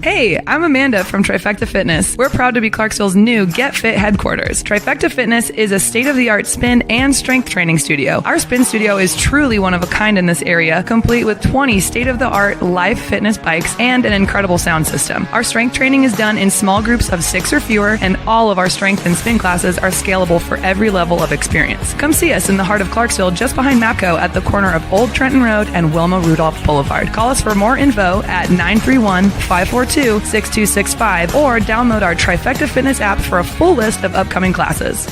Hey, I'm Amanda from Trifecta Fitness. We're proud to be Clarksville's new Get Fit headquarters. Trifecta Fitness is a state-of-the-art spin and strength training studio. Our spin studio is truly one of a kind in this area, complete with 20 state-of-the-art live fitness bikes and an incredible sound system. Our strength training is done in small groups of 6 or fewer, and all of our strength and spin classes are scalable for every level of experience. Come see us in the heart of Clarksville, just behind MAPCO at the corner of Old Trenton Road and Wilma Rudolph Boulevard. Call us for more info at 931-542-6265 or download our Trifecta Fitness app for a full list of upcoming classes.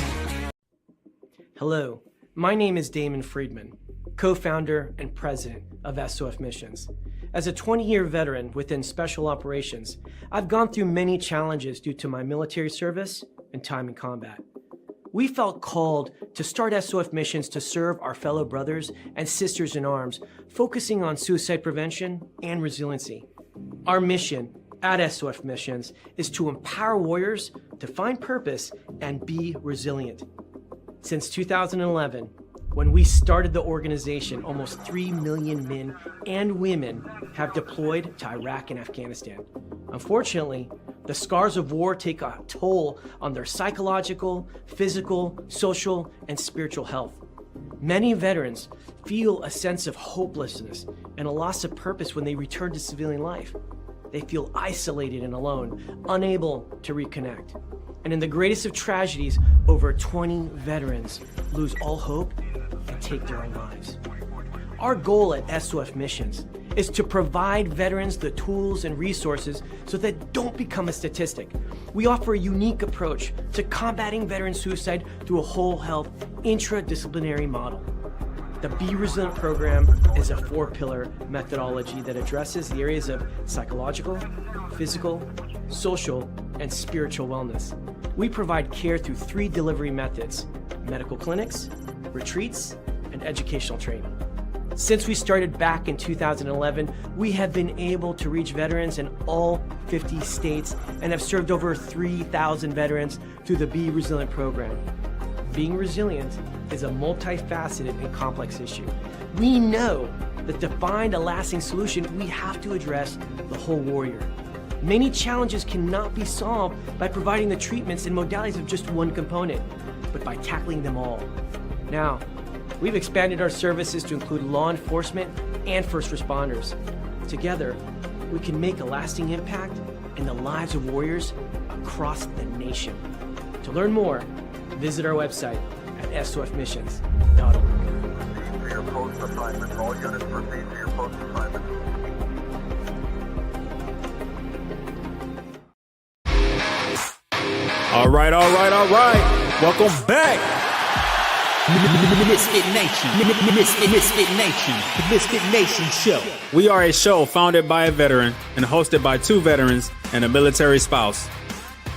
Hello, my name is Damon Friedman, co-founder and president of SOF Missions. As a 20-year veteran within Special Operations, I've gone through many challenges due to my military service and time in combat. We felt called to start SOF Missions to serve our fellow brothers and sisters in arms, focusing on suicide prevention and resiliency. Our mission at SOF Missions is to empower warriors to find purpose and be resilient. Since 2011, when we started the organization, almost 3 million men and women have deployed to Iraq and Afghanistan. Unfortunately, the scars of war take a toll on their psychological, physical, social, and spiritual health. Many veterans feel a sense of hopelessness and a loss of purpose when they return to civilian life. They feel isolated and alone, unable to reconnect. And in the greatest of tragedies, over 20 veterans lose all hope and take their own lives. Our goal at SOF Missions is to provide veterans the tools and resources so that they don't become a statistic. We offer a unique approach to combating veteran suicide through a whole health, intradisciplinary model. The Be Resilient program is a 4-pillar methodology that addresses the areas of psychological, physical, social, and spiritual wellness. We provide care through 3 delivery methods: medical clinics, retreats, and educational training. Since we started back in 2011, we have been able to reach veterans in all 50 states and have served over 3,000 veterans through the Be Resilient program. Being resilient is a multifaceted and complex issue. We know that to find a lasting solution, we have to address the whole warrior. Many challenges cannot be solved by providing the treatments and modalities of just one component, but by tackling them all. Now, we've expanded our services to include law enforcement and first responders. Together, we can make a lasting impact in the lives of warriors across the nation. To learn more, visit our website at sofmissions.org. Proceed to your post assignment. All units proceed to your post assignment. All right. Welcome back. MisFitNation. MisFitNation. The MisFitNation show. We are a show founded by a veteran and hosted by 2 veterans and a military spouse.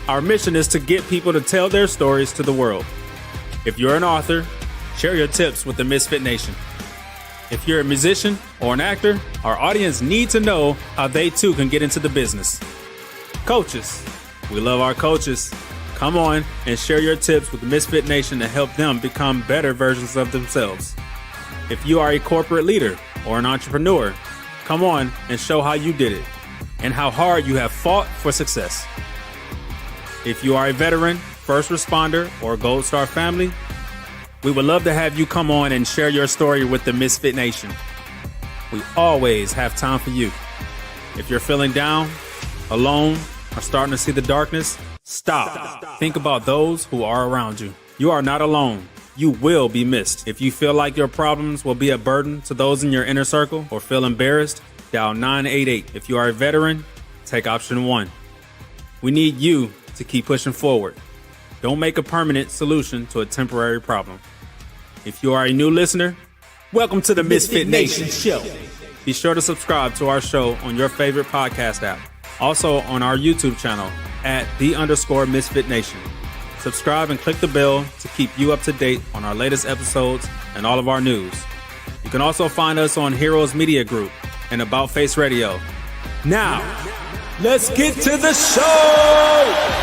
Our mission is to get people to tell their stories to the world. If you're an author, share your tips with the Misfit Nation. If you're a musician or an actor, our audience needs to know how they too can get into the business. Coaches, we love our coaches. Come on and share your tips with the Misfit Nation to help them become better versions of themselves. If you are a corporate leader or an entrepreneur, come on and show how you did it and how hard you have fought for success. If you are a veteran, first responder, or Gold Star family, we would love to have you come on and share your story with the Misfit Nation. We always have time for you. If you're feeling down, alone, or starting to see the darkness, stop. Think about those who are around you. You are not alone. You will be missed. If you feel like your problems will be a burden to those in your inner circle or feel embarrassed, dial 988. If you are a veteran, take option 1. We need you to keep pushing forward. Don't make a permanent solution to a temporary problem. If you are a new listener, welcome to the Misfit Nation show. Be sure to subscribe to our show on your favorite podcast app. Also on our YouTube channel at @the_MisFitNation. Subscribe and click the bell to keep you up to date on our latest episodes and all of our news. You can also find us on Heroes Media Group and About Face Radio. Now, let's get to the show!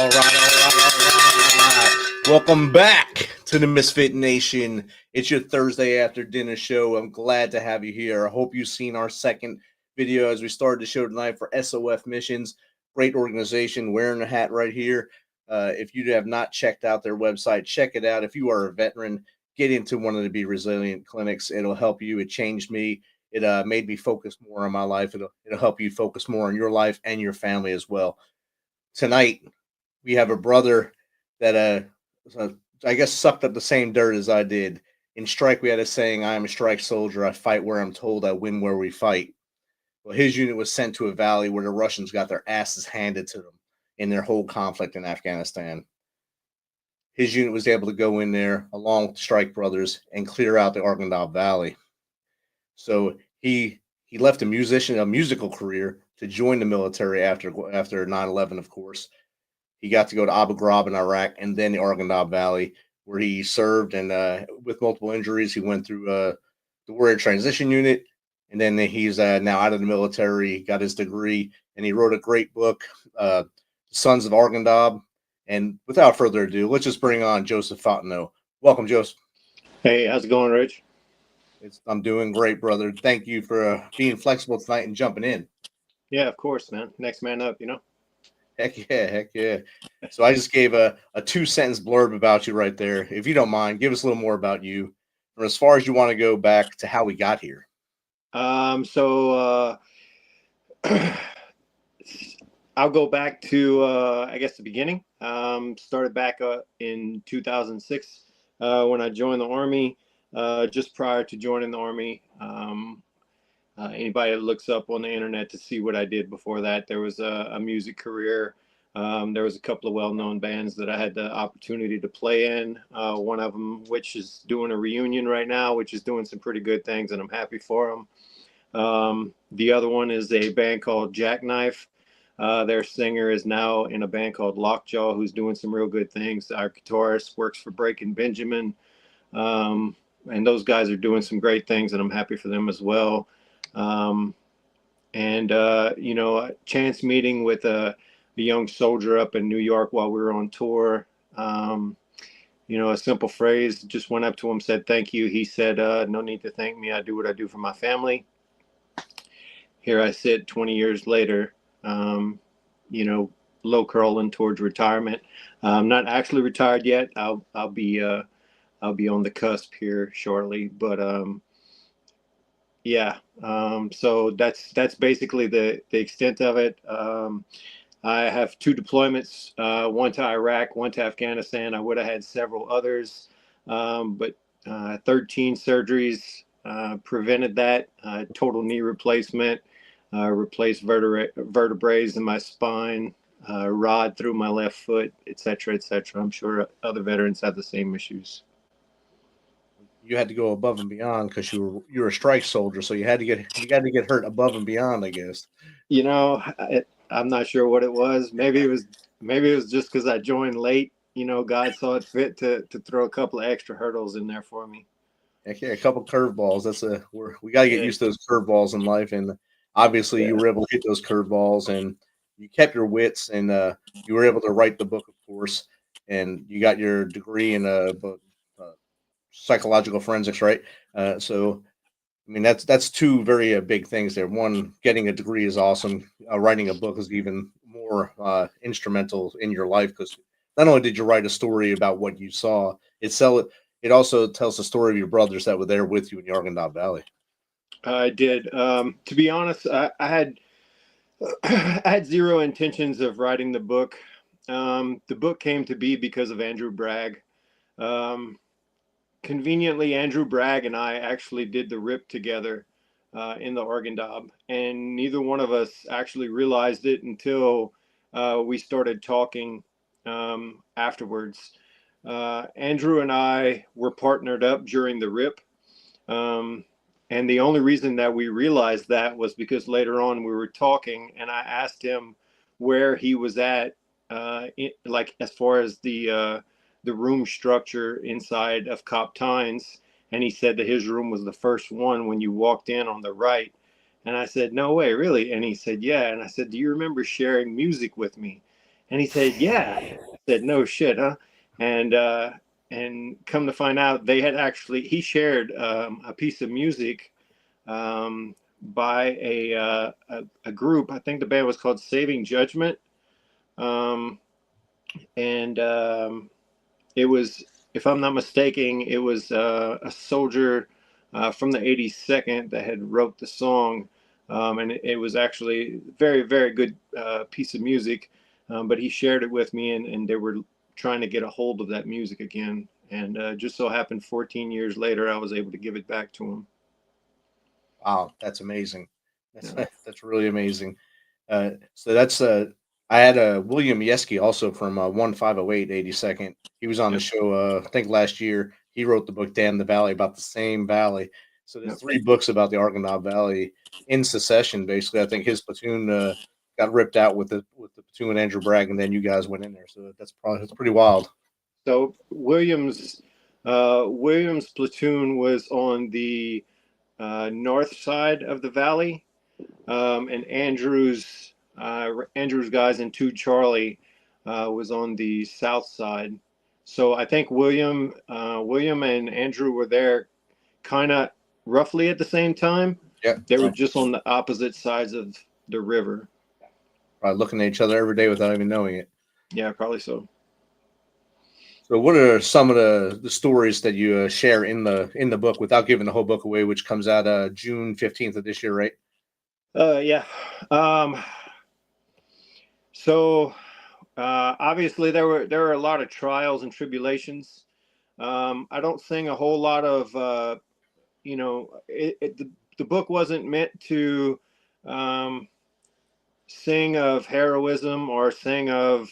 All right. Welcome back to the Misfit Nation. It's your Thursday after dinner show. I'm glad to have you here. I hope you've seen our second video as we started the show tonight for SOF Missions. Great organization, wearing a hat right here. If you have not checked out their website, check it out. If you are a veteran, get into one of the Be Resilient clinics. It'll help you. It changed me. It made me focus more on my life. It'll help you focus more on your life and your family as well. Tonight, we have a brother that I guess sucked up the same dirt as I did. In strike, we had a saying, I am a strike soldier. I fight where I'm told. I win where we fight. Well, his unit was sent to a valley where the Russians got their asses handed to them in their whole conflict in Afghanistan. His unit was able to go in there along with the strike brothers and clear out the Arghandab Valley. So he left a musical career to join the military after 9/11, of course. He got to go to Abu Ghraib in Iraq and then the Arghandab Valley, where he served. And with multiple injuries, he went through the Warrior Transition Unit. And then he's now out of the military, got his degree, and he wrote a great book, Sons of Arghandab. And without further ado, let's just bring on Joseph Fontenot. Welcome, Joseph. Hey, how's it going, Rich? I'm doing great, brother. Thank you for being flexible tonight and jumping in. Yeah, of course, man. Next man up, you know? Heck yeah. So I just gave a 2-sentence blurb about you right there. If you don't mind, give us a little more about you, or as far as you want to go back to how we got here. So I'll go back to, I guess, the beginning. Started back in 2006 when I joined the Army. Just prior to joining the Army, anybody that looks up on the internet to see what I did before that, there was a music career. There was a couple of well-known bands that I had the opportunity to play in. One of them, which is doing a reunion right now, which is doing some pretty good things, and I'm happy for them. The other one is a band called Jackknife. Their singer is now in a band called Lockjaw, who's doing some real good things. Our guitarist works for Breaking Benjamin. And those guys are doing some great things, and I'm happy for them as well. A chance meeting with a young soldier up in New York while we were on tour. A simple phrase, just went up to him, said thank you. He said, no need to thank me. I do what I do for my family. Here I sit 20 years later, low curling towards retirement. I'm not actually retired yet. I'll be on the cusp here shortly, but so that's basically the extent of it. I have 2 deployments, one to Iraq, one to Afghanistan. I would have had several others, but 13 surgeries prevented that. Total knee replacement, replaced vertebrae in my spine, rod through my left foot, etc., etc. I'm sure other veterans have the same issues. You had to go above and beyond because you were a strike soldier, so you had to get hurt above and beyond, I guess. I'm not sure what it was. Maybe it was just because I joined late. God saw it fit to throw a couple of extra hurdles in there for me. Yeah, a couple curveballs. We got to get used to those curveballs in life, and obviously you were able to hit those curveballs, and you kept your wits, and you were able to write the book, of course, and you got your degree in psychological forensics, right? So, I mean, that's 2 very big things there. One, getting a degree is awesome. Writing a book is even more instrumental in your life because not only did you write a story about what you saw, it also tells the story of your brothers that were there with you in the Arghandab Valley. I did. To be honest, I had zero intentions of writing the book. The book came to be because of Andrew Bragg. Conveniently, Andrew Bragg and I actually did the RIP together in the Arghandab, and neither one of us actually realized it until we started talking afterwards. Andrew and I were partnered up during the RIP, and the only reason that we realized that was because later on we were talking, and I asked him where he was at, as far as the room structure inside of Cop Tynes, and he said that his room was the first one when you walked in on the right. And I said, no way, really? And he said, yeah. And I said, do you remember sharing music with me? And he said, yeah. I said, no shit, huh? And come to find out, he shared a piece of music by a group. I think the band was called Saving Judgment. And it was, if I'm not mistaken, it was a soldier from the 82nd that had wrote the song. And it was actually very, very good piece of music. But he shared it with me, and they were trying to get a hold of that music again. And just so happened 14 years later, I was able to give it back to him. Wow, that's amazing. That's Yeah. that's really amazing. So that's I had William Yeski also from 1508 82nd. He was on the Yep. show I think last year. He wrote the book Damn the Valley about the same valley. So there's Yep. 3 books about the Arghandab Valley in succession. Basically, I think his platoon got ripped out with the platoon with Andrew Bragg, and then you guys went in there. So that's pretty wild. So Williams' platoon was on the north side of the valley, and Andrew's guys in 2 Charlie was on the south side. So I think William and Andrew were there kind of roughly at the same time. Yeah, They were just on the opposite sides of the river. probably looking at each other every day without even knowing it. Yeah, probably so. So, what are some of the stories that you share in the book without giving the whole book away, which comes out June 15th of this year, right? Yeah. So obviously there were a lot of trials and tribulations. I don't sing a whole lot of the book wasn't meant to sing of heroism or sing of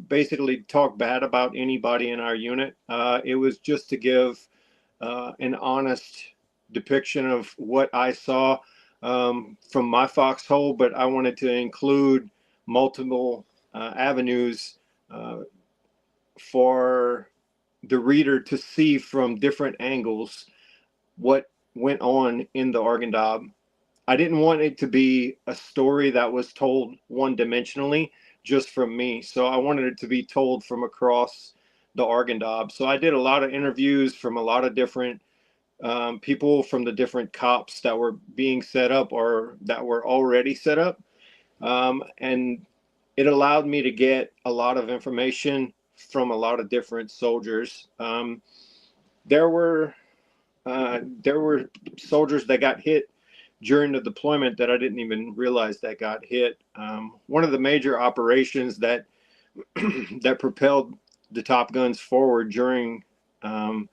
basically talk bad about anybody in our unit. It was just to give an honest depiction of what I saw from my foxhole, but I wanted to include multiple avenues for the reader to see from different angles what went on in the Arghandab. I didn't want it to be a story that was told one-dimensionally just from me. So I wanted it to be told from across the Arghandab. So I did a lot of interviews from a lot of different people from the different cops that were being set up or that were already set up. And it allowed me to get a lot of information from a lot of different soldiers. There were soldiers that got hit during the deployment that I didn't even realize that got hit. One of the major operations that that propelled the Top Guns forward during the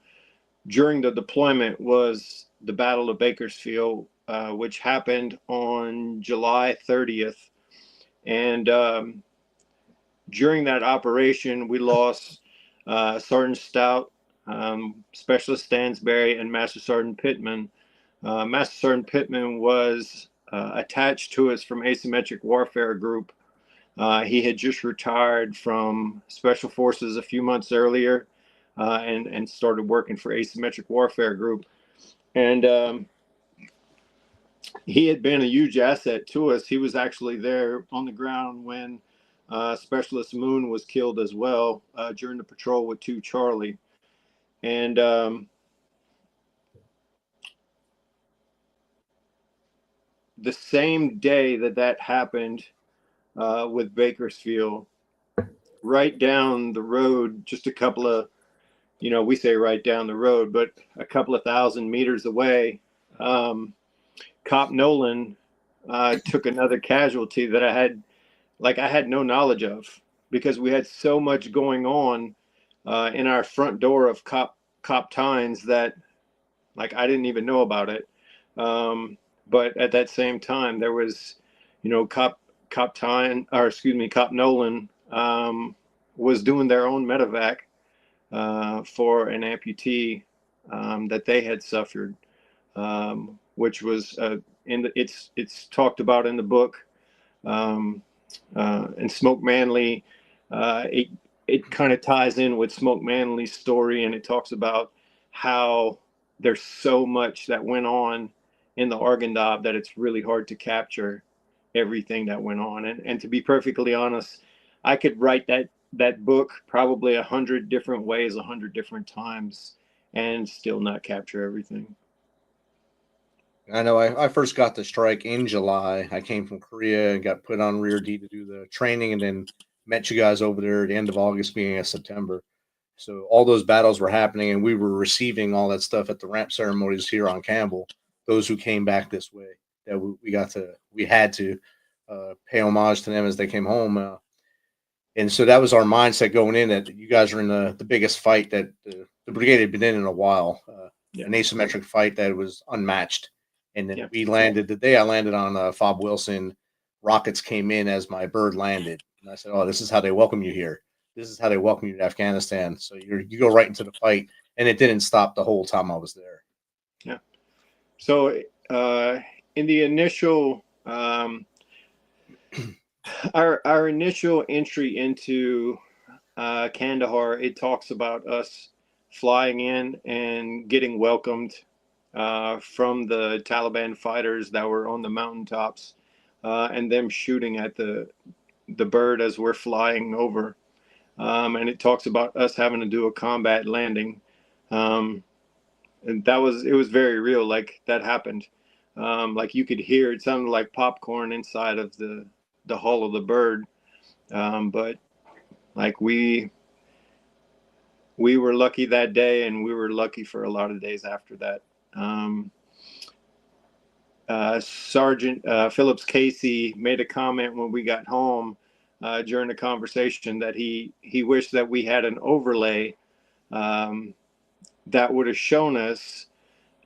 deployment was the Battle of Bakersfield, which happened on July 30th. And during that operation, we lost Sergeant Stout, Specialist Stansberry, and Master Sergeant Pittman. Master Sergeant Pittman was attached to us from Asymmetric Warfare Group. He had just retired from Special Forces a few months earlier and started working for Asymmetric Warfare Group. And he had been a huge asset to us. He was actually there on the ground when Specialist Moon was killed as well during the patrol with 2 Charlie. And the same day that happened with Bakersfield, right down the road, just a couple of, we say right down the road, but a couple of thousand meters away, Cop Nolan took another casualty that I had no knowledge of, because we had so much going on in our front door of Cop Tynes that I didn't even know about it. But at that same time, there was, Cop Nolan was doing their own medevac for an amputee that they had suffered, which was it's talked about in the book. And Smoke Manley, it kind of ties in with Smoke Manley's story, and it talks about how there's so much that went on in the Arghandab that it's really hard to capture everything that went on. And to be perfectly honest, I could write that book probably 100 different ways, 100 different times, and still not capture everything. I know I first got the strike in July. I came from Korea and got put on Rear D to do the training, and then met you guys over there at the end of August, beginning of September. So all those battles were happening, and we were receiving all that stuff at the ramp ceremonies here on Campbell. Those who came back this way, that we had to pay homage to them as they came home. And so that was our mindset going in, that you guys are in the biggest fight that the brigade had been in a while, an asymmetric fight that was unmatched. And then we landed the day I landed on Fob Wilson. Rockets came in as my bird landed, and I said, "Oh, this is how they welcome you here. This is how they welcome you to Afghanistan." So you go right into the fight, and it didn't stop the whole time I was there. Yeah. So in the initial our initial entry into Kandahar, it talks about us flying in and getting welcomed from the Taliban fighters that were on the mountaintops, and them shooting at the bird as we're flying over. And it talks about us having to do a combat landing. And it was very real. Like that happened. Like you could hear, it sounded like popcorn inside of the hull of the bird. But like we were lucky that day, and we were lucky for a lot of days after that. Sergeant Phillips Casey made a comment when we got home during the conversation that he wished that we had an overlay that would have shown us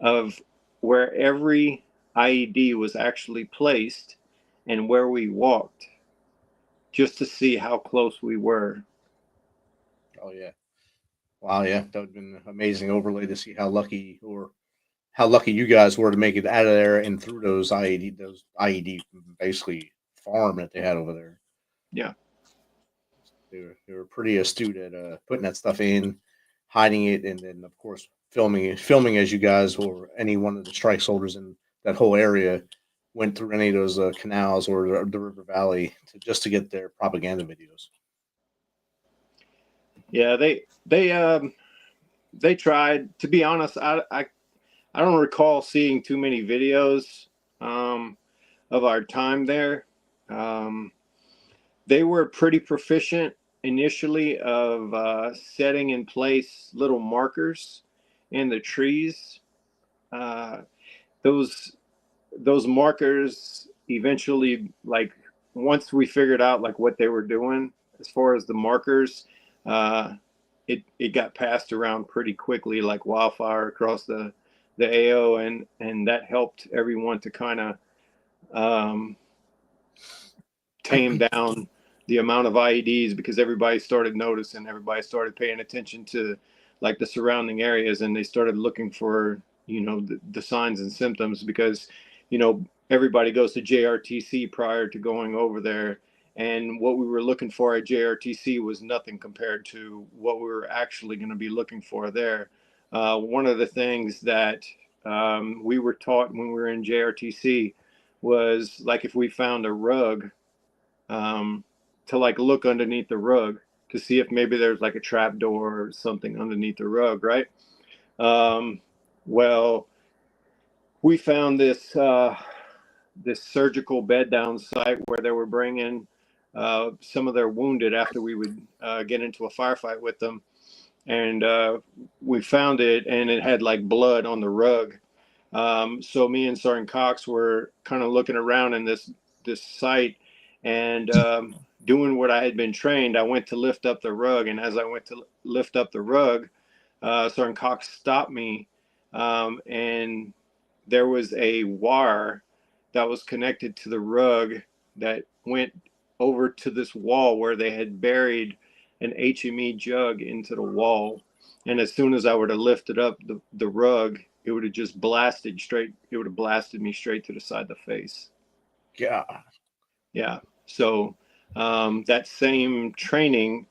of where every IED was actually placed and where we walked, just to see how close we were. Oh yeah. Wow, yeah. That would have been an amazing overlay to see how lucky you guys were to make it out of there and through those IED basically farm that they had over there. Yeah. They were pretty astute at putting that stuff in, hiding it, and then of course filming as you guys or any one of the strike soldiers in that whole area went through any of those canals or the river valley just to get their propaganda videos. Yeah, they tried. To be honest, I don't recall seeing too many videos of our time there. They were pretty proficient initially of setting in place little markers in the trees. Those markers eventually, like once we figured out like what they were doing as far as the markers, it got passed around pretty quickly like wildfire across the AO, and that helped everyone to kind of tame down the amount of IEDs, because everybody started noticing, everybody started paying attention to like the surrounding areas, and they started looking for, you know, the signs and symptoms, because, you know, everybody goes to JRTC prior to going over there. And what we were looking for at JRTC was nothing compared to what we were actually going to be looking for there. One of the things that we were taught when we were in JRTC was like if we found a rug, to like look underneath the rug to see if maybe there's like a trap door or something underneath the rug, right? Well, we found this surgical bed down site where they were bringing some of their wounded after we would get into a firefight with them. And we found it, and it had like blood on the rug. So me and Sergeant Cox were kind of looking around in this site, and doing what I had been trained. I went to lift up the rug, and as I went to lift up the rug, Sergeant Cox stopped me, and there was a wire that was connected to the rug that went over to this wall where they had buried an HME jug into the wall. And as soon as I were to lift it up, the rug, it would have just blasted me straight to the side of the face. Yeah. Yeah. So that same training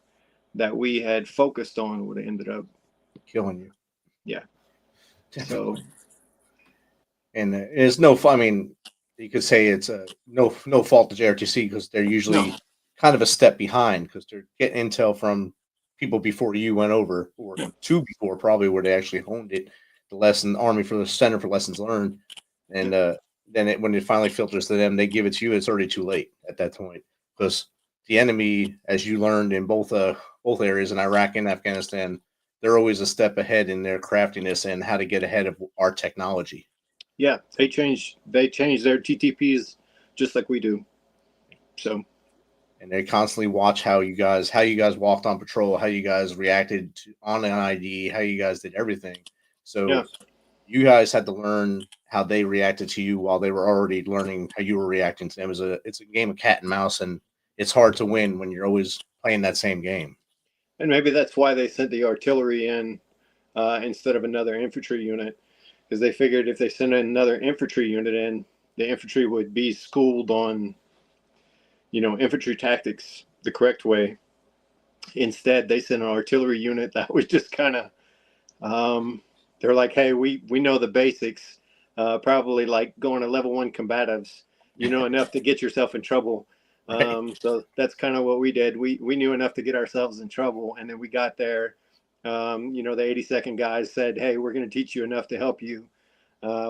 that we had focused on would have ended up killing you. Yeah. Definitely. So, and it's no, I mean, you could say it's no fault to JRTC because they're usually kind of a step behind because they're getting intel from people before you went over, or two before probably, where they actually honed it. The lesson Army for the Center for Lessons Learned, and then when it finally filters to them, they give it to you. It's already too late at that point because the enemy, as you learned in both areas in Iraq and Afghanistan, they're always a step ahead in their craftiness and how to get ahead of our technology. Yeah, they change their TTPs just like we do. So, and they constantly watch how you guys walked on patrol, how you guys reacted on an ID, how you guys did everything. So yeah. you guys had to learn how they reacted to you while they were already learning how you were reacting to them. It's a game of cat and mouse, and it's hard to win when you're always playing that same game. And maybe that's why they sent the artillery in instead of another infantry unit, because they figured if they sent another infantry unit in, the infantry would be schooled on, infantry tactics the correct way. Instead, they sent an artillery unit that was just kind of, they're like, hey, we know the basics, probably like going to level 1 combatives, enough to get yourself in trouble. So that's kind of what we did. We knew enough to get ourselves in trouble. And then we got there, the 82nd guys said, hey, we're going to teach you enough to help you,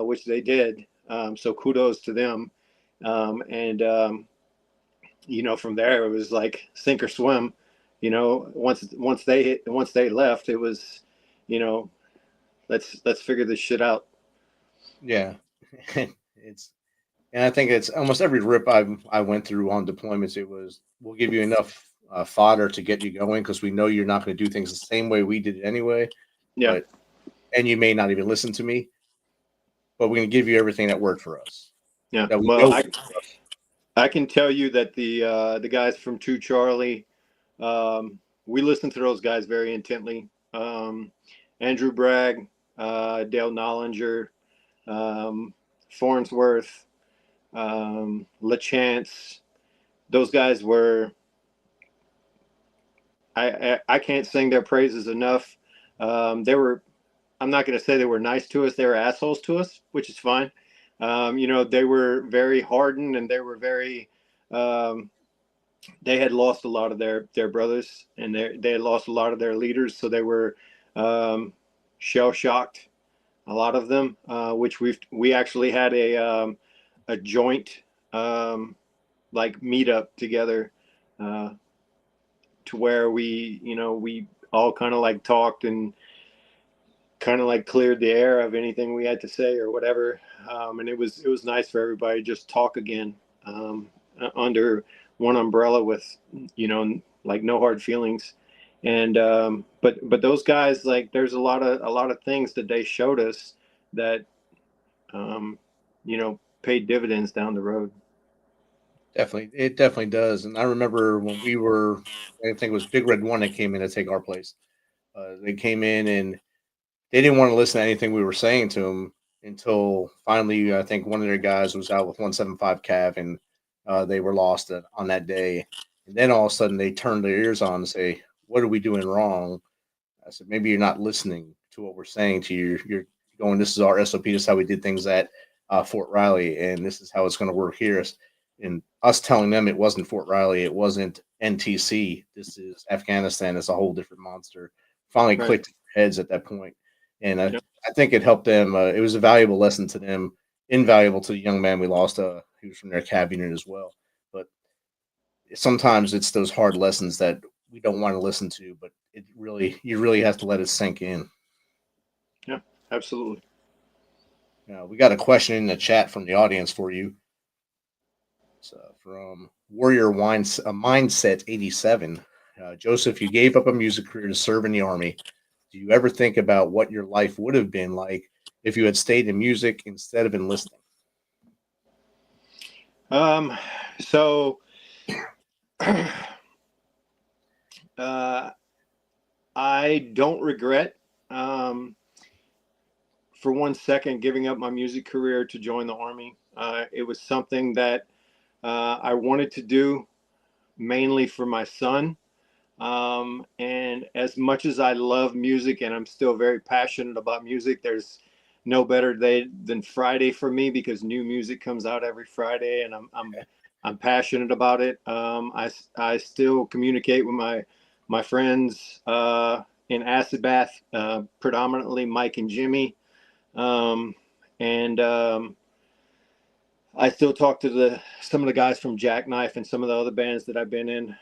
which they did. So kudos to them. From there, it was like sink or swim. Once they left, it was, let's figure this shit out. Yeah. And I think it's almost every rip I went through on deployments. It was, we'll give you enough fodder to get you going because we know you're not going to do things the same way we did it anyway. Yeah. And you may not even listen to me, but we're going to give you everything that worked for us. Yeah. Well, I can tell you that the guys from 2 Charlie, we listened to those guys very intently. Andrew Bragg, Dale Nollinger, Farnsworth, LaChance, those guys were, I can't sing their praises enough. I'm not going to say they were nice to us. They were assholes to us, which is fine. They were very hardened, and they were very, they had lost a lot of their brothers, and they had lost a lot of their leaders. So they were, shell shocked, a lot of them, which we actually had a joint, like meetup together, to where we all kind of like talked and kind of like cleared the air of anything we had to say or whatever. And it was nice for everybody to just talk again, under one umbrella with, like no hard feelings. And, but those guys, like, there's a lot of things that they showed us that, paid dividends down the road. Definitely. It definitely does. And I remember when I think it was Big Red 1 that came in to take our place. They came in and they didn't want to listen to anything we were saying to them until finally, I think one of their guys was out with 175 Cav and they were lost on that day. And then all of a sudden they turned their ears on and say, what are we doing wrong? I said, maybe you're not listening to what we're saying to you. You're going, this is our SOP. This is how we did things at Fort Riley. And this is how it's going to work here. And us telling them it wasn't Fort Riley, it wasn't NTC. This is Afghanistan. It's a whole different monster. Finally clicked in their heads at that point. And I think it helped them. It was a valuable lesson to them, invaluable to the young man we lost. He was from their cab unit as well. But sometimes it's those hard lessons that we don't want to listen to, but you really have to let it sink in. Yeah, absolutely. We got a question in the chat from the audience for you. From Warrior Mindset 87. Joseph, you gave up a music career to serve in the Army. Do you ever think about what your life would have been like if you had stayed in music instead of enlisting? So I don't regret, for one second, giving up my music career to join the Army. It was something that I wanted to do mainly for my son. And as much as I love music and I'm still very passionate about music, there's no better day than Friday for me because new music comes out every Friday, and I'm passionate about it. I still communicate with my friends in Acid Bath, predominantly Mike and Jimmy, and I still talk to some of the guys from Jackknife and some of the other bands that I've been in.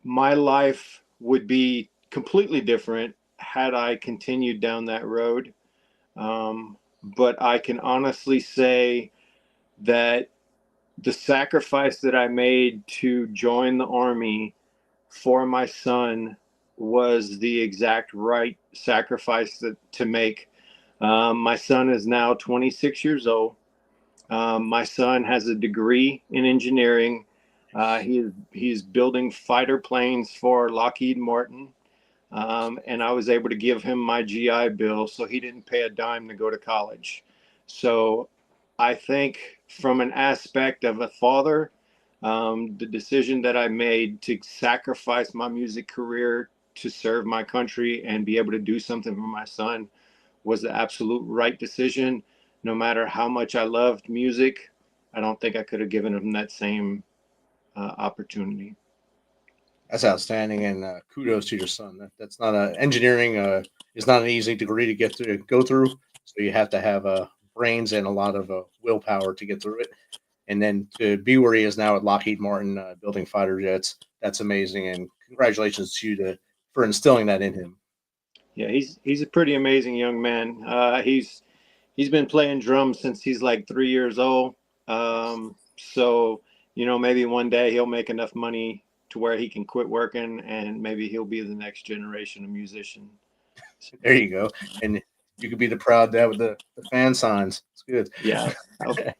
My life would be completely different had I continued down that road. But I can honestly say that the sacrifice that I made to join the Army for my son was the exact right sacrifice to make. My son is now 26 years old. My son has a degree in engineering. He's building fighter planes for Lockheed Martin. And I was able to give him my GI Bill, so he didn't pay a dime to go to college. So I think from an aspect of a father, the decision that I made to sacrifice my music career to serve my country and be able to do something for my son was the absolute right decision. No matter how much I loved music, I don't think I could have given him that same opportunity. That's outstanding, and kudos to your son. That's not engineering. Is not an easy degree to go through. So you have to have brains and a lot of willpower to get through it. And then to be where he is now at Lockheed Martin, building fighter jets, that's amazing. And congratulations to you for instilling that in him. Yeah, he's a pretty amazing young man. He's been playing drums since he's like 3 years old. So maybe one day he'll make enough money to where he can quit working, and maybe he'll be the next generation of musician. There you go. And you could be the proud dad with the fan signs. It's good. Yeah,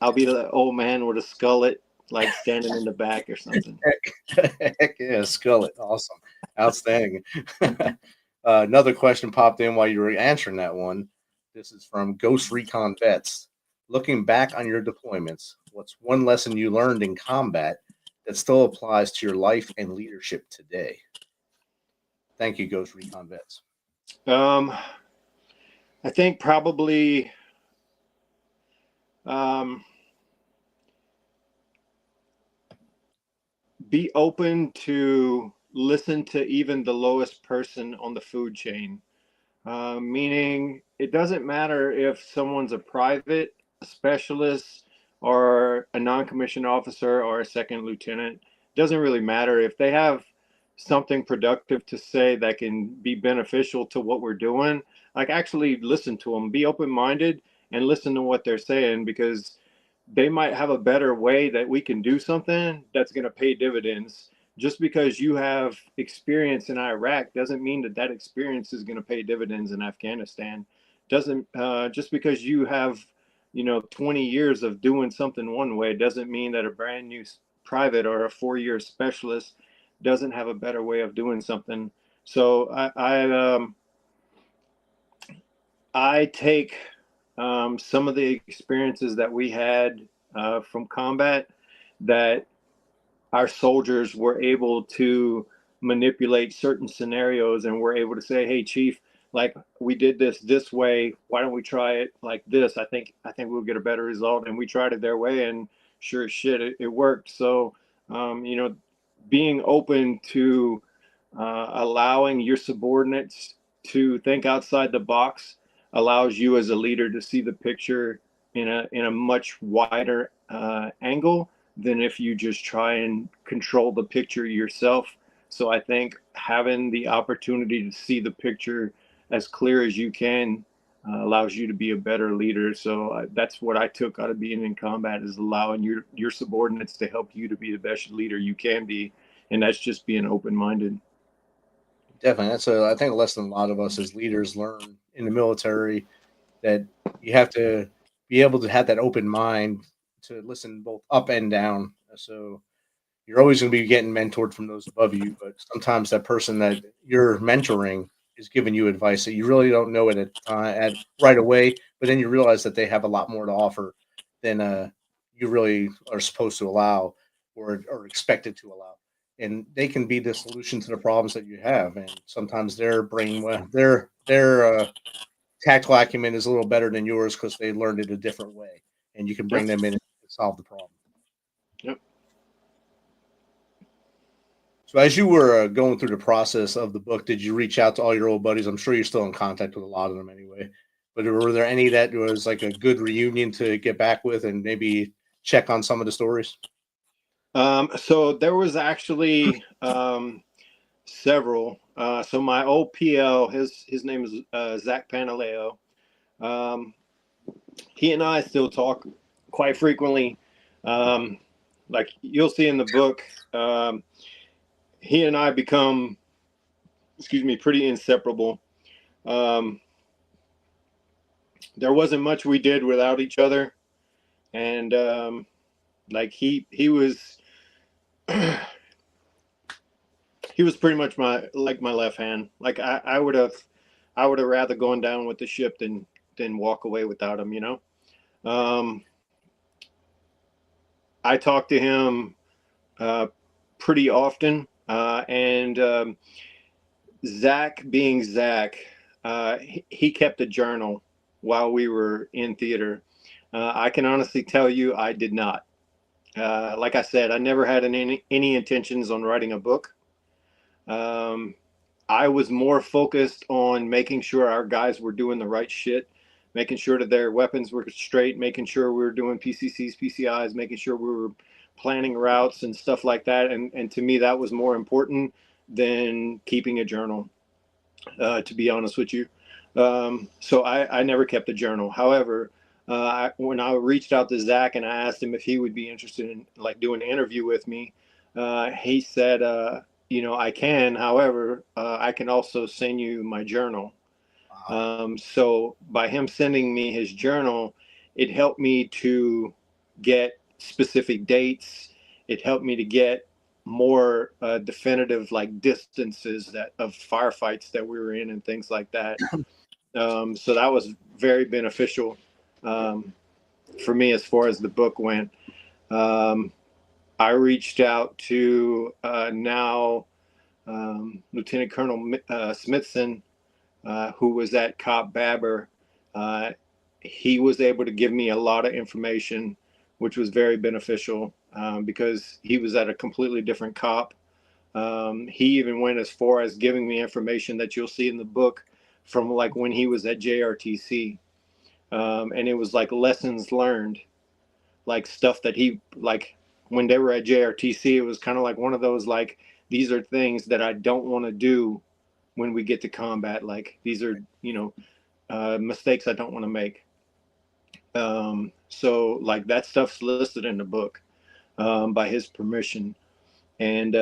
I'll be the old man with a skullet, like standing in the back or something. Heck yeah, skullet. Awesome. Outstanding. Another question popped in while you were answering that one. This is from Ghost Recon Vets. Looking back on your deployments, what's one lesson you learned in combat that still applies to your life and leadership today? Thank you, Ghost Recon Vets. I think probably be open to listen to even the lowest person on the food chain. Meaning it doesn't matter if someone's a private, a specialist, or a non-commissioned officer or a second lieutenant. It doesn't really matter if they have something productive to say that can be beneficial to what we're doing. Like, actually listen to them, be open-minded and listen to what they're saying, because they might have a better way that we can do something that's going to pay dividends. Just because you have experience in Iraq doesn't mean that experience is going to pay dividends in Afghanistan. Doesn't just because you have 20 years of doing something one way doesn't mean that a brand new private or a 4-year specialist doesn't have a better way of doing something. So I take some of the experiences that we had from combat, that our soldiers were able to manipulate certain scenarios and were able to say, hey, chief, like, we did this way, why don't we try it like this? I think we'll get a better result. And we tried it their way, and sure as shit, it worked. So being open to allowing your subordinates to think outside the box allows you as a leader to see the picture in a much wider angle than if you just try and control the picture yourself. So I think having the opportunity to see the picture as clear as you can allows you to be a better leader. So that's what I took out of being in combat, is allowing your subordinates to help you to be the best leader you can be. And that's just being open-minded. Definitely. That's I think a lesson a lot of us as leaders learn in the military, that you have to be able to have that open mind to listen both up and down. So you're always going to be getting mentored from those above you, but sometimes that person that you're mentoring is giving you advice that you really don't know at right away, but then you realize that they have a lot more to offer than you really are supposed to allow or expected to allow. And they can be the solution to the problems that you have. And sometimes their tactical acumen is a little better than yours because they learned it a different way, and you can bring them in and solve the problem. So as you were going through the process of the book, did you reach out to all your old buddies? I'm sure you're still in contact with a lot of them anyway. But were there any that was like a good reunion to get back with and maybe check on some of the stories? So there was actually several. So my old PL, his name is Zach Panaleo. He and I still talk quite frequently. Like you'll see in the book, he and I become, pretty inseparable. There wasn't much we did without each other, and like he was he was pretty much my left hand. Like I would have rather gone down with the ship than walk away without him, you know. I talk to him pretty often, and Zach being Zach, he kept a journal while we were in theater. I can honestly tell you I did not. Like I said, I never had any intentions on writing a book. I was more focused on making sure our guys were doing the right shit, making sure that their weapons were straight, making sure we were doing PCCs, PCIs, making sure we were planning routes and stuff like that. And to me, that was more important than keeping a journal, to be honest with you. So I never kept a journal. However, when I reached out to Zach and I asked him if he would be interested in like doing an interview with me, he said, you know, I can, however, I can also send you my journal. So by him sending me his journal, it helped me to get specific dates. It helped me to get more definitive like distances of firefights that we were in and things like that. So that was very beneficial for me as far as the book went. I reached out to now Lieutenant Colonel Smithson, who was at Cop Babber. He was able to give me a lot of information, which was very beneficial because he was at a completely different cop. He even went as far as giving me information that you'll see in the book from like when he was at JRTC. And it was like lessons learned, like stuff that he, like when they were at JRTC, it was kind of like one of those, like, these are things that I don't want to do when we get to combat. Like these are, you know, mistakes I don't want to make. So like that stuff's listed in the book by his permission. And,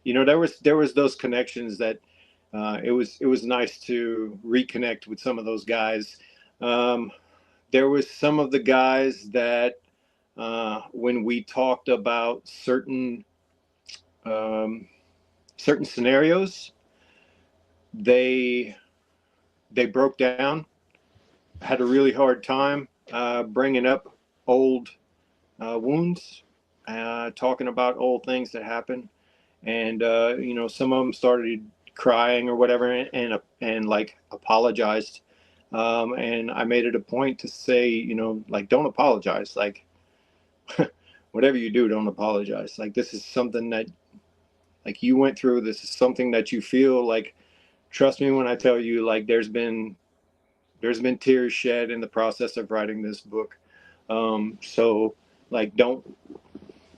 you know, there was those connections that it was nice to reconnect with some of those guys. There was some of the guys that when we talked about certain scenarios, they broke down, had a really hard time bringing up old wounds, talking about old things that happened. And, you know, some of them started crying or whatever and like apologized. And I made it a point to say, you know, like, don't apologize. Like, whatever you do, don't apologize. Like, this is something that, like, you went through. This is something that you feel. Like, trust me when I tell you, like, there's been tears shed in the process of writing this book. So, like, don't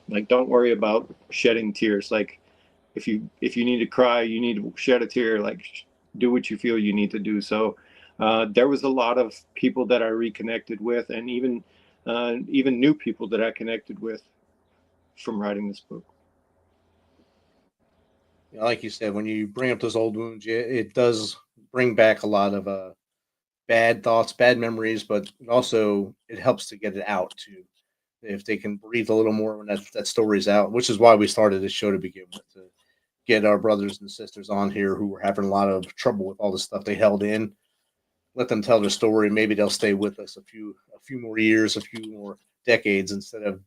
worry about shedding tears. Like, if you need to cry, you need to shed a tear. Like, do what you feel you need to do. So, there was a lot of people that I reconnected with, and even new people that I connected with from writing this book. Like you said, when you bring up those old wounds, it does bring back a lot of bad thoughts, bad memories, but also it helps to get it out too. If they can breathe a little more when that story's out, which is why we started this show to begin with, to get our brothers and sisters on here who were having a lot of trouble with all the stuff they held in. Let them tell their story. Maybe they'll stay with us a few more years, a few more decades, instead of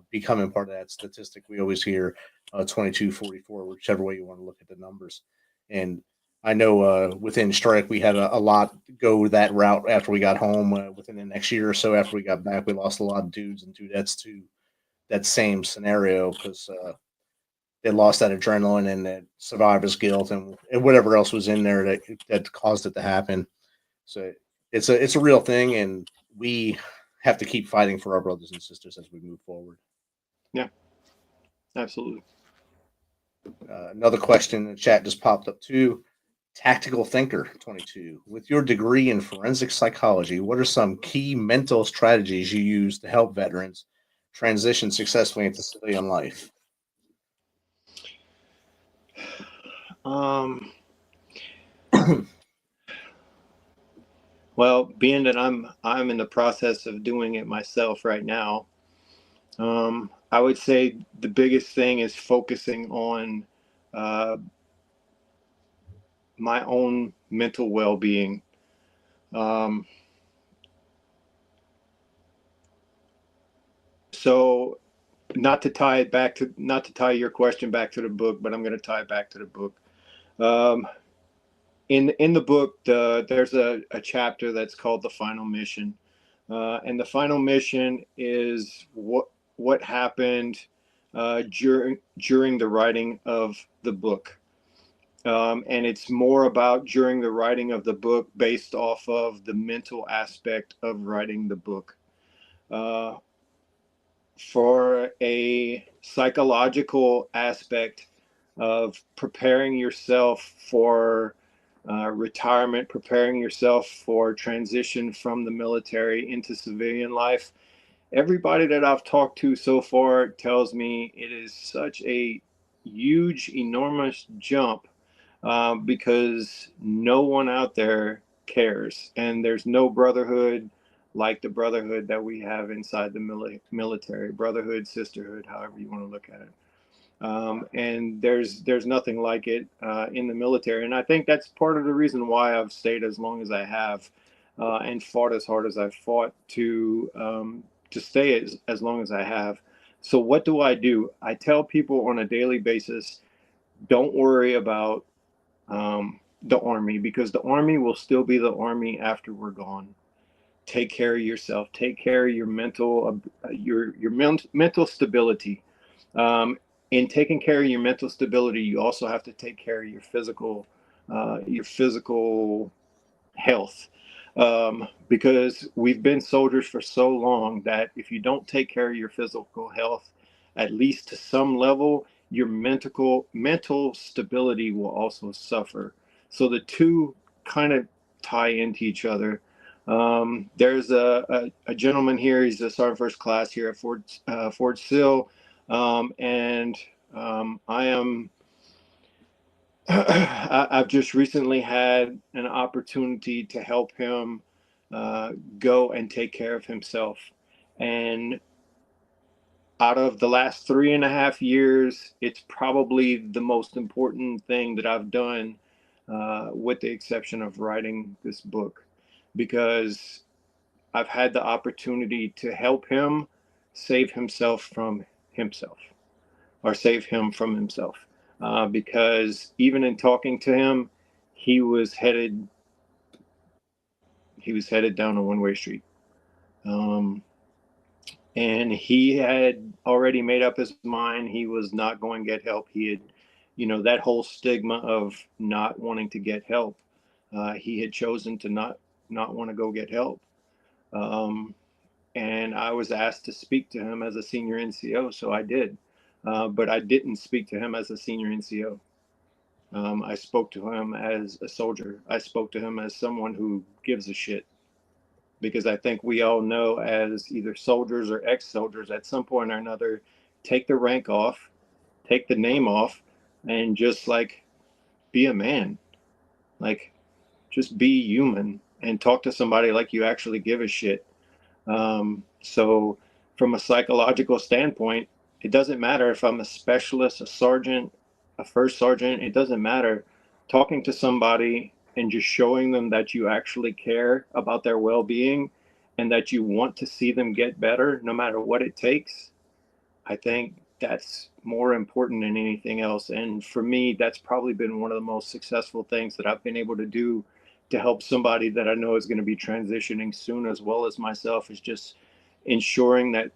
becoming part of that statistic we always hear, 2244, whichever way you want to look at the numbers. And I know within Strike, we had a lot go that route after we got home. Within the next year or so after we got back, we lost a lot of dudes and dudettes to that same scenario because they lost that adrenaline and that survivor's guilt and whatever else was in there that caused it to happen. So it's a real thing, and we have to keep fighting for our brothers and sisters as we move forward. Yeah, absolutely. Another question in the chat just popped up too. Tactical Thinker 22. With your degree in forensic psychology, what are some key mental strategies you use to help veterans transition successfully into civilian life? Well, being that I'm in the process of doing it myself right now, I would say the biggest thing is focusing on my own mental well-being. So not to tie your question back to the book, but I'm going to tie it back to the book. In the book, there's a chapter that's called The Final Mission. And the final mission is what happened during the writing of the book. And it's more about during the writing of the book based off of the mental aspect of writing the book. For a psychological aspect of preparing yourself for retirement, preparing yourself for transition from the military into civilian life, everybody that I've talked to so far tells me it is such a huge, enormous jump because no one out there cares, and there's no brotherhood like the brotherhood that we have inside the military. Brotherhood, sisterhood, however you want to look at it. And there's nothing like it in the military, and I think that's part of the reason why I've stayed as long as I have and fought as hard as I've fought to stay as long as I have. So what do? I tell people on a daily basis, don't worry about the Army, because the Army will still be the Army after we're gone. Take care of yourself. Take care of your mental stability. In taking care of your mental stability, you also have to take care of your physical health. Because we've been soldiers for so long that if you don't take care of your physical health, at least to some level, your mental stability will also suffer. So the two kind of tie into each other. There's a gentleman here. He's a sergeant first class here at Fort Sill, and I am. I've just recently had an opportunity to help him go and take care of himself. And out of the last 3.5 years, it's probably the most important thing that I've done, with the exception of writing this book, because I've had the opportunity to help him save himself from himself, or save him from himself. Because even in talking to him, he was headed down a one-way street. And he had already made up his mind. He was not going to get help. He had, that whole stigma of not wanting to get help. He had chosen to not want to go get help. And I was asked to speak to him as a senior NCO, so I did. But I didn't speak to him as a senior NCO. I spoke to him as a soldier. I spoke to him as someone who gives a shit. Because I think we all know, as either soldiers or ex-soldiers, at some point or another, take the rank off, take the name off, and just be a man. Just be human and talk to somebody like you actually give a shit. So from a psychological standpoint, it doesn't matter if I'm a specialist, a sergeant, a first sergeant, it doesn't matter. Talking to somebody and just showing them that you actually care about their well-being and that you want to see them get better no matter what it takes, I think that's more important than anything else. And for me, that's probably been one of the most successful things that I've been able to do to help somebody that I know is going to be transitioning soon, as well as myself, is just ensuring that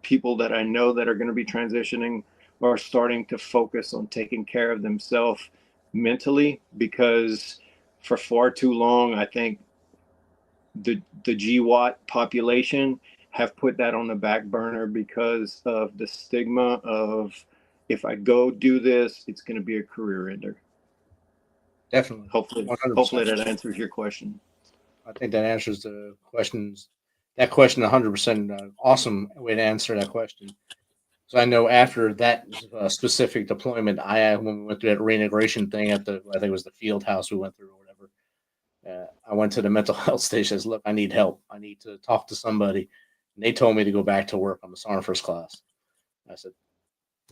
people that I know that are going to be transitioning are starting to focus on taking care of themselves mentally, because for far too long, I think the GWAT population have put that on the back burner because of the stigma of, if I go do this, it's going to be a career ender. Definitely. Hopefully 100%. that answers your question. I think that answers the questions. That question 100%. Awesome way to answer that question. So I know after that specific deployment, when we went through that reintegration thing at I think it was the field house we went through or whatever. I went to the mental health station. Says, look, I need help. I need to talk to somebody. And they told me to go back to work. I'm a sergeant first class. I said,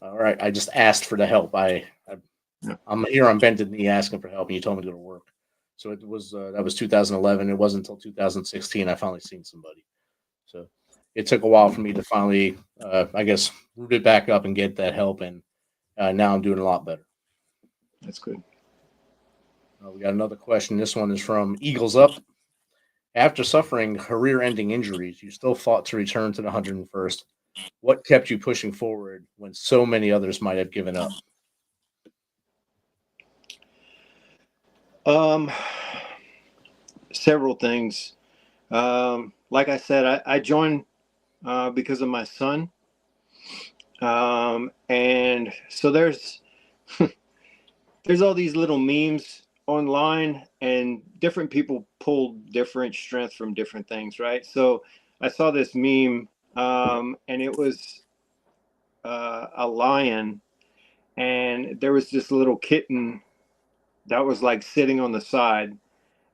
all right. I just asked for the help. I'm here on bended knee asking for help, and you told me to go to work. So it was that was 2011. It wasn't until 2016 I finally seen somebody. So it took a while for me to finally, I guess, root it back up and get that help, and now I'm doing a lot better. That's good. We got another question. This one is from Eagles Up. After suffering career-ending injuries, you still fought to return to the 101st. What kept you pushing forward when so many others might have given up? Several things. Like I said, I joined because of my son. And so there's all these little memes online, and different people pull different strength from different things, right? So I saw this meme, and it was a lion, and there was this little kitten that was like sitting on the side,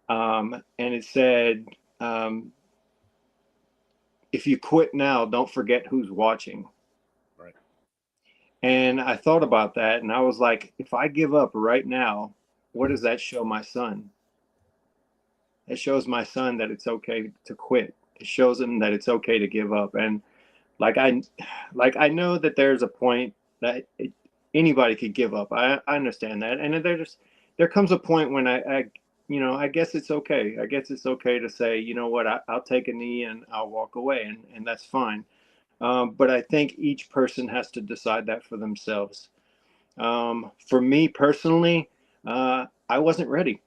and it said, if you quit now, don't forget who's watching. Right. And I thought about that, and I was like, if I give up right now, what does that show my son? It shows my son that it's okay to quit. It shows him that it's okay to give up. And I know that there's a point that anybody could give up. I understand that. And there comes a point when I guess it's okay. I guess it's okay to say, you know what, I'll take a knee and I'll walk away, and that's fine. But I think each person has to decide that for themselves. For me personally, I wasn't ready.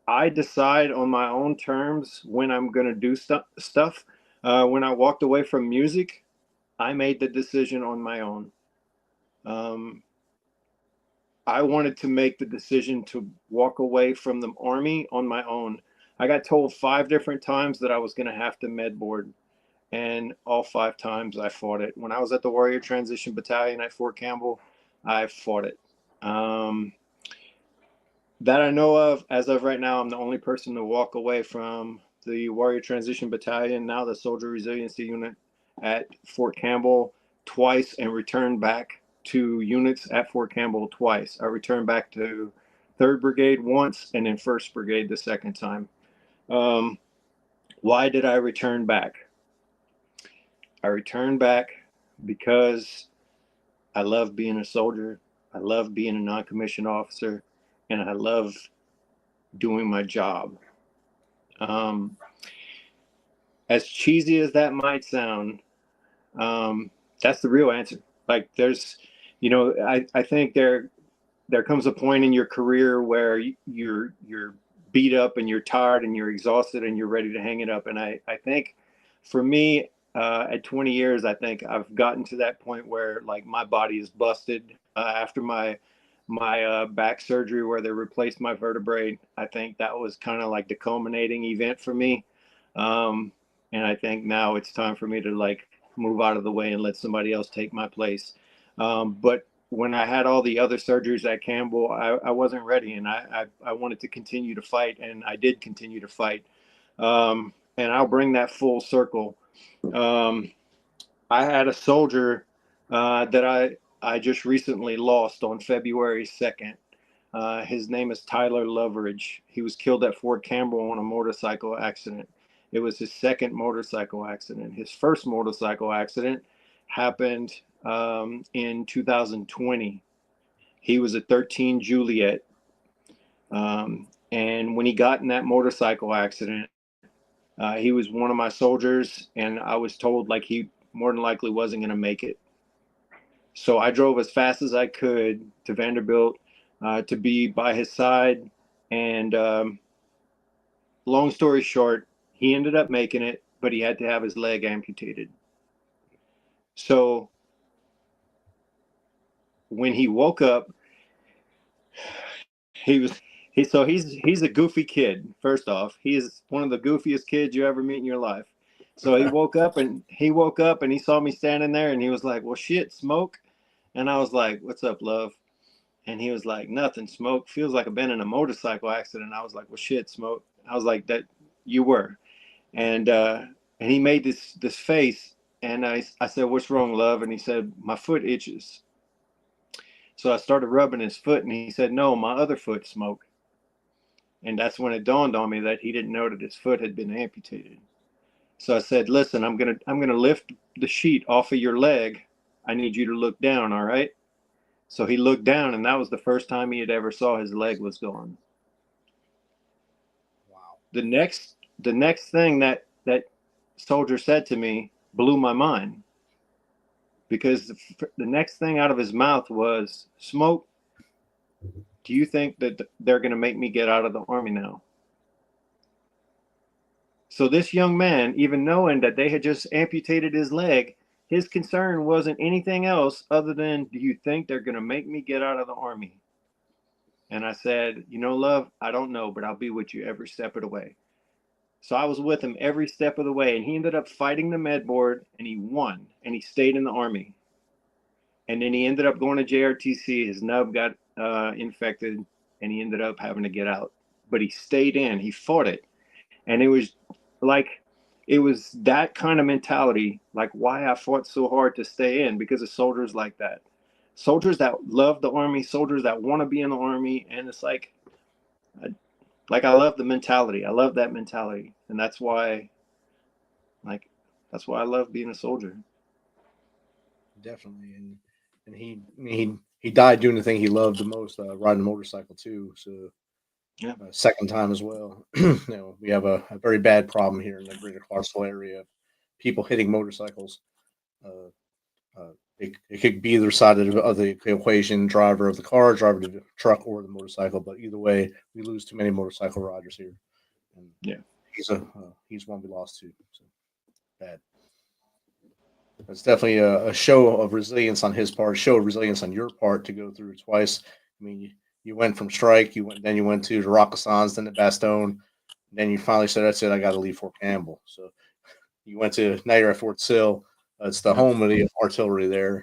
I decide on my own terms when I'm going to do stuff. When I walked away from music, I made the decision on my own. I wanted to make the decision to walk away from the Army on my own. I got told 5 different times that I was going to have to med board, and all 5 times I fought it. When I was at the Warrior Transition Battalion at Fort Campbell, I fought it. That I know of, as of right now, I'm the only person to walk away from the Warrior Transition Battalion, now the Soldier Resiliency Unit at Fort Campbell, twice, and return back to units at Fort Campbell twice. I returned back to 3rd Brigade once, and then 1st Brigade the second time. Why did I return back? I returned back because I love being a soldier. I love being a non-commissioned officer, and I love doing my job. As cheesy as that might sound, that's the real answer. Like, there's, I think there comes a point in your career where you're beat up and you're tired and you're exhausted and you're ready to hang it up. And I think for me, at 20 years, I think I've gotten to that point where, like, my body is busted after my back surgery where they replaced my vertebrae. I think that was kind of like the culminating event for me. And I think now it's time for me to, like, move out of the way and let somebody else take my place. But when I had all the other surgeries at Campbell, I wasn't ready, and I wanted to continue to fight, and I did continue to fight. And I'll bring that full circle. I had a soldier that I just recently lost on February 2nd. His name is Tyler Loveridge. He was killed at Fort Campbell on a motorcycle accident. It was his second motorcycle accident. His first motorcycle accident happened in 2020. He was a 13 Juliet. And when he got in that motorcycle accident, he was one of my soldiers, and I was told, like, he more than likely wasn't going to make it. So I drove as fast as I could to Vanderbilt to be by his side. And long story short, he ended up making it, but he had to have his leg amputated. So when he woke up, he's a goofy kid. First off, he is one of the goofiest kids you ever meet in your life. So he woke up and he saw me standing there and he was like, "Well, shit, Smoke." And I was like, "What's up, love?" And he was like, "Nothing, Smoke. Feels like I've been in a motorcycle accident." I was like, "Well, shit, Smoke." I was like, "That you were." And he made this face, and I said, "What's wrong, love?" And he said, "My foot itches." So I started rubbing his foot, and he said, "No, my other foot, Smoke." And that's when it dawned on me that he didn't know that his foot had been amputated. So I said, "Listen, I'm gonna lift the sheet off of your leg. I need you to look down, all right?" So he looked down, and that was the first time he had ever saw his leg was gone. Wow. The next thing that soldier said to me blew my mind, because the next thing out of his mouth was, "Smoke, do you think that they're going to make me get out of the Army now?" So this young man, even knowing that they had just amputated his leg, his concern wasn't anything else other than, "Do you think they're going to make me get out of the Army?" And I said, "You know, love, I don't know, but I'll be with you every step of the way." So I was with him every step of the way, and he ended up fighting the med board, and he won, and he stayed in the Army. And then he ended up going to JRTC. His nub got infected, and he ended up having to get out. But he stayed in. He fought it, and it was that kind of mentality, like why I fought so hard to stay in, because of soldiers like that, soldiers that love the Army, soldiers that want to be in the Army, and it's like I love the mentality. I love that mentality, and that's why I love being a soldier. Definitely. And he died doing the thing he loved the most, riding a motorcycle too. So Yeah. second time as well. We have a very bad problem here in the greater Clarksville area. People hitting motorcycles. Uh, it could be either side of the equation: driver of the car, driver of the truck, or the motorcycle. But either way, we lose too many motorcycle riders here. And Yeah. he's one we lost to. So bad. It's definitely a show of resilience on his part, a show of resilience on your part to go through twice. I mean, you went from strike, then you went to the Rockasans, then the Bastogne, then you finally said, "That's it, I got to leave Fort Campbell." So you went to, now you're at Fort Sill. It's the home of the artillery there,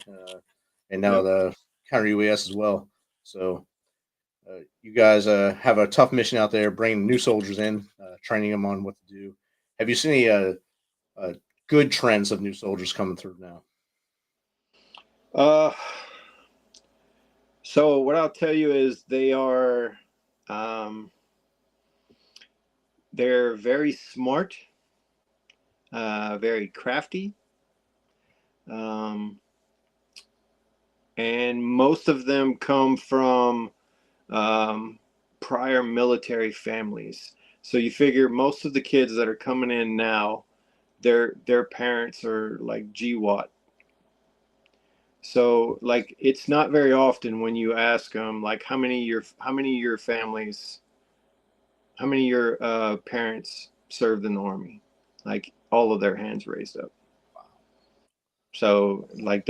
and now the counter UAS as well. So you guys have a tough mission out there, bringing new soldiers in, training them on what to do. Have you seen any good trends of new soldiers coming through now? So what I'll tell you is they're very smart, very crafty, and most of them come from prior military families. So you figure most of the kids that are coming in now, their parents are like GWAT. So like it's not very often when you ask them like how many of your parents served in the Army, like all of their hands raised up. So like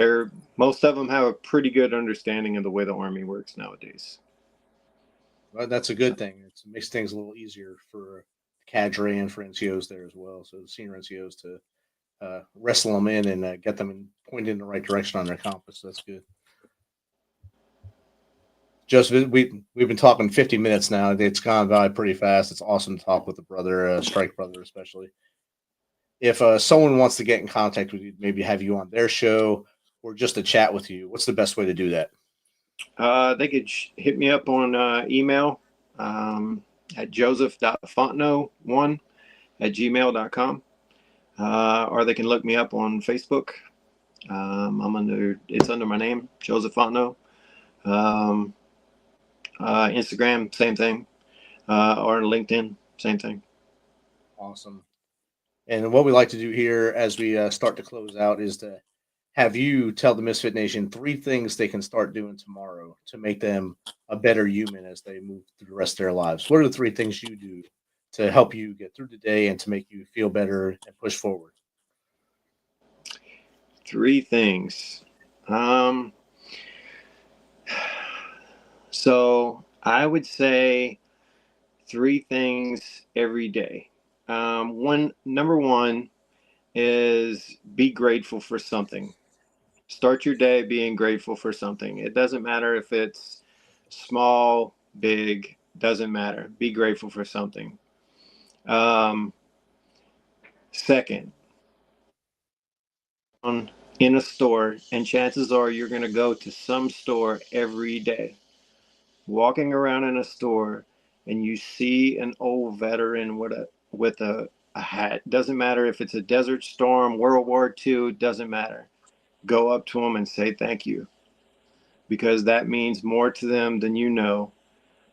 most of them have a pretty good understanding of the way the Army works nowadays. Well, that's a good thing. It makes things a little easier for cadre and for NCOs there as well. So the senior NCOs to wrestle them in and get them pointed in the right direction on their compass. That's good. Just we've been talking 50 minutes now. It's gone by pretty fast. It's awesome to talk with a brother, strike brother especially. If someone wants to get in contact with you, maybe have you on their show or just to chat with you, what's the best way to do that? They could hit me up on email at joseph.fontenot1@gmail.com, or they can look me up on Facebook. It's under my name, Joseph Fontenot. Instagram, same thing, or LinkedIn, same thing. Awesome. And what we like to do here as we start to close out is to have you tell the Misfit Nation 3 things they can start doing tomorrow to make them a better human as they move through the rest of their lives. What are the 3 things you do to help you get through the day and to make you feel better and push forward? 3 things. So I would say 3 things every day. Number one is be grateful for something. Start your day being grateful for something. It doesn't matter if it's small, big, doesn't matter. Be grateful for something. Second, in a store, and chances are you're going to go to some store every day. Walking around in a store and you see an old veteran with a hat. Doesn't matter if it's a Desert Storm, World War II, doesn't matter. Go up to them and say thank you, because that means more to them than you know.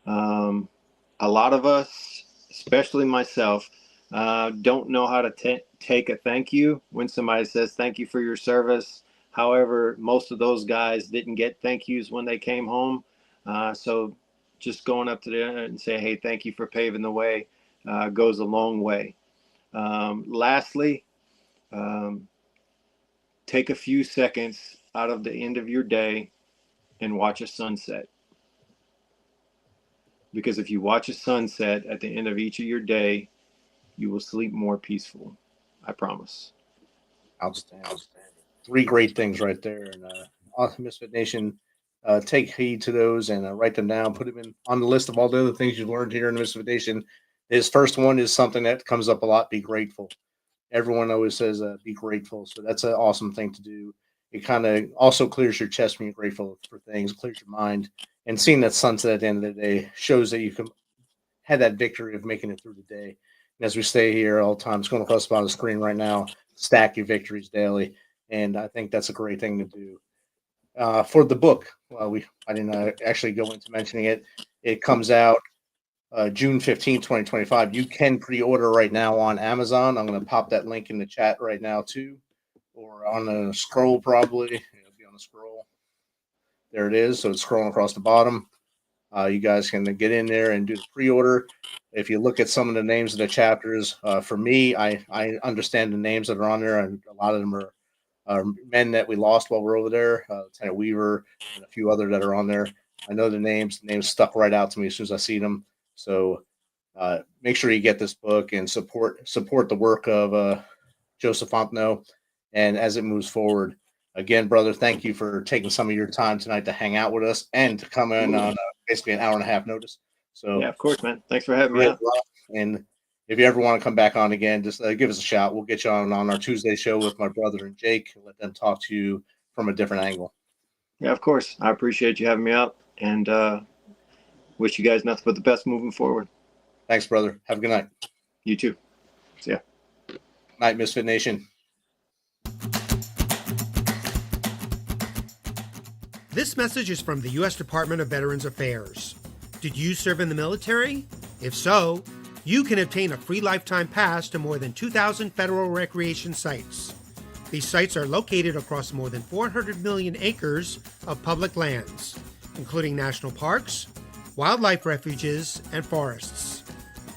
A lot of us, especially myself, don't know how to take a thank you when somebody says thank you for your service. However, most of those guys didn't get thank yous when they came home. So just going up to them and say, hey, thank you for paving the way goes a long way. Lastly, take a few seconds out of the end of your day and watch a sunset. Because if you watch a sunset at the end of each of your day, you will sleep more peaceful. I promise. Outstanding. 3 great things right there. And awesome, Misfit Nation. Take heed to those and write them down. Put them on the list of all the other things you've learned here in the Misfit Nation. His first one is something that comes up a lot: be grateful. Everyone always says be grateful. So that's an awesome thing to do. It kind of also clears your chest when you're grateful for things, clears your mind. And seeing that sunset at the end of the day shows that you can have that victory of making it through the day. And as we stay here all the time, it's going across the bottom of the screen right now, stack your victories daily. And I think that's a great thing to do. For the book, I didn't actually go into mentioning it. It comes out June 15, 2025. You can pre-order right now on Amazon. I'm going to pop that link in the chat right now too, or on the scroll probably. It'll be on the scroll. There it is. So it's scrolling across the bottom. You guys can get in there and do the pre-order. If you look at some of the names of the chapters, for me, I understand the names that are on there, and a lot of them are men that we lost while we're over there, Lieutenant Weaver and a few other that are on there. I know the names. The names stuck right out to me as soon as I see them. So make sure you get this book and support the work of Joseph Fontenot. And as it moves forward, again, brother, thank you for taking some of your time tonight to hang out with us and to come in on basically an hour and a half notice. So yeah, of course, man. Thanks for having me out. And if you ever want to come back on again, just give us a shout. We'll get you on our Tuesday show with my brother and Jake. Let them talk to you from a different angle. Yeah, of course. I appreciate you having me out, and wish you guys nothing but the best moving forward. Thanks, brother. Have a good night. You too. See ya. Night, Misfit Nation. This message is from the U.S. Department of Veterans Affairs. Did you serve in the military? If so, you can obtain a free lifetime pass to more than 2,000 federal recreation sites. These sites are located across more than 400 million acres of public lands, including national parks, wildlife refuges, and forests.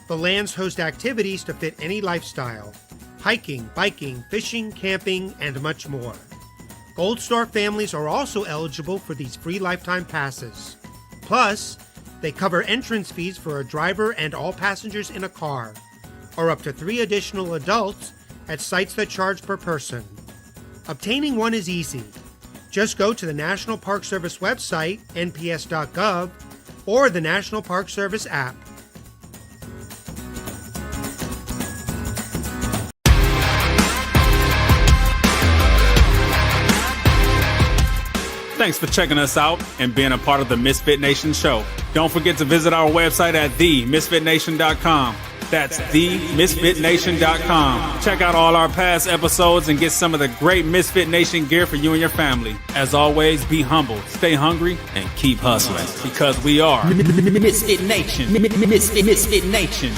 The lands host activities to fit any lifestyle: hiking, biking, fishing, camping, and much more. Gold Star families are also eligible for these free lifetime passes. Plus, they cover entrance fees for a driver and all passengers in a car, or up to 3 additional adults at sites that charge per person. Obtaining one is easy. Just go to the National Park Service website, nps.gov, or the National Park Service app. Thanks for checking us out and being a part of the Misfit Nation show. Don't forget to visit our website at themisfitnation.com. That's themisfitnation.com. Check out all our past episodes and get some of the great Misfit Nation gear for you and your family. As always, be humble, stay hungry, and keep hustling, because we are Misfit Nation. Misfit Nation.